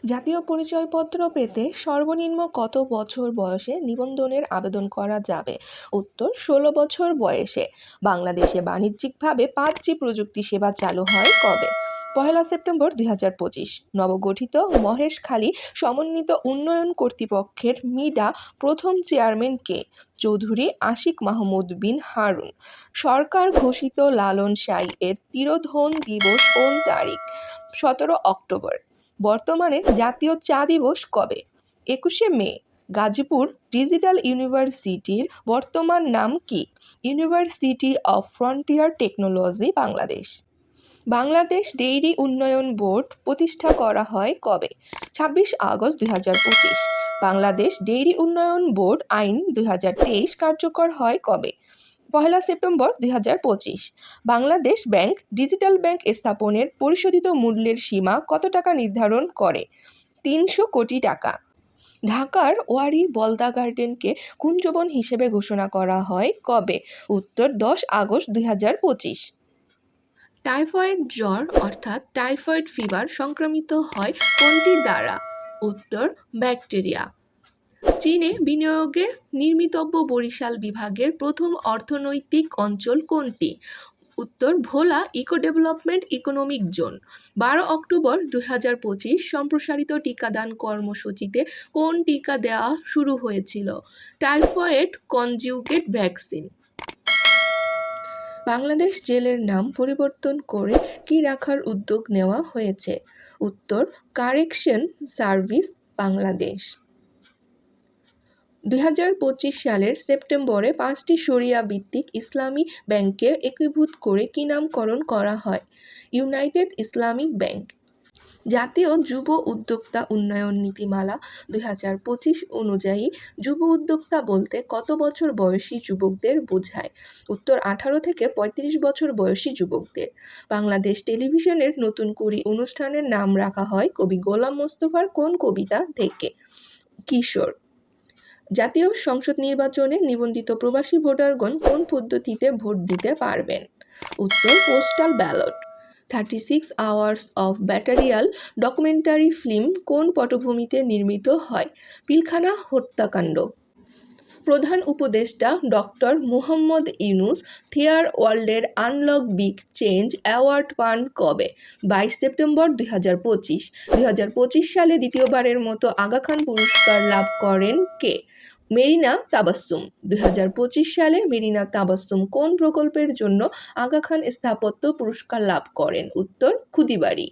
জাতীয় পরিচয়পত্র পেতে সর্বনিম্ন কত বছর বয়সে নিবন্ধনের আবেদন করা যাবে? উত্তর ১৬ বছর বয়সে। বাংলাদেশে বাণিজ্যিকভাবে 5G প্রযুক্তি সেবা চালু হয় কবে? ১লা সেপ্টেম্বর ২০২৫। নবগঠিত মহেশখালী সমন্বিত উন্নয়ন কর্তৃপক্ষের মিডা প্রথম চেয়ারম্যান কে? চৌধুরী আশিক মাহমুদ বিন হারুন। সরকার ঘোষিত লালন শাহী এর তিরোধান দিবস কোন তারিখ? ১৭ অক্টোবর। বর্তমানে জাতীয় চা দিবস কবে? ২১শে মে। গাজীপুর ডিজিটাল ইউনিভার্সিটির বর্তমান নাম কি? University of frontier technology, Bangladesh. Bangladesh dairy উন্নয়ন বোর্ড প্রতিষ্ঠা করা হয় কবে? ২৬ আগস্ট ২০২৫। বাংলাদেশ ডেইরি উন্নয়ন বোর্ড আইন ২০২৩ কার্যকর হয় কবে? ১লা September ২০২৫। Bangladesh bank digital bank স্থাপনের পরিশোধিত মূল্যের সীমা কত টাকা নির্ধারণ করে? ৩০০ কোটি টাকা। ঢাকার ওয়ারী বলদা গার্ডেনকে কুঞ্জবন হিসেবে ঘোষণা করা হয় কবে? উত্তর ১০ আগস্ট ২০২৫। টাইফয়েড জ্বর অর্থাৎ টাইফয়েড ফিভার সংক্রমিত হয় কোনটি দ্বারা? উত্তর ব্যাকটেরিয়া। চীনে বিনিয়োগে নির্মিতব্য বরিশাল বিভাগের প্রথম অর্থনৈতিক অঞ্চল কোনটি? উত্তর Bhola eco development economic zone. ১২ October ২০২৫ সম্প্রসারিত টিকাদান কর্মসূচিতে কোন টিকা দেওয়া শুরু হয়েছিল? Typhoid কনজিউগেট vaccine. বাংলাদেশ জেলের নাম পরিবর্তন করে কি রাখার উদ্যোগ নেওয়া হয়েছে? উত্তর কারেকশন সার্ভিস, বাংলাদেশ। ২০২৫ সালের সেপ্টেম্বরে 5টি শরিয়া ভিত্তিক ইসলামী ব্যাংককে একীভূত করে কি নামকরণ করা হয়? United Islamic bank. জাতীয় যুব উদ্যোক্তা উন্নয়ন নীতিমালা ২০২৫ অনুযায়ী যুব উদ্যোক্তা বলতে কত বছর বয়সী যুবকদের বোঝায়? উত্তর 18 থেকে 35 বছর বয়সী যুবকদের। বাংলাদেশ টেলিভিশনের নতুন কুড়ি অনুষ্ঠানের নাম রাখা হয় কবি গোলাম মোস্তফার কোন কবিতা থেকে? কিশোর। জাতীয় সংসদ নির্বাচনে নিবন্ধিত প্রবাসী ভোটারগণ কোন পদ্ধতিতে ভোট দিতে পারবেন? উত্তর postal ballot. 36 hours of betrayal documentary film কোন পটভূমিতে নির্মিত হয়? পিলখানা হত্যাকাণ্ড। প্রধান উপদেষ্টা ডক্টর মুহম্মদ ইউনূস ফেয়ার ওয়ার্ল্ডের আনলক বিগ চেঞ্জ অ্যাওয়ার্ড পান কবে? 22 সেপ্টেম্বর ২০২৫। ২০২৫ সালে দ্বিতীয়বারের মতো আগা খান পুরস্কার লাভ করেন কে? মেরিনা তাবাস্সুম। ২০২৫ সালে মেরিনা তাবাস্সুম কোন প্রকল্পের জন্য আগা খান স্থাপত্য পুরস্কার লাভ করেন? উত্তর ক্ষুদিবাড়ি।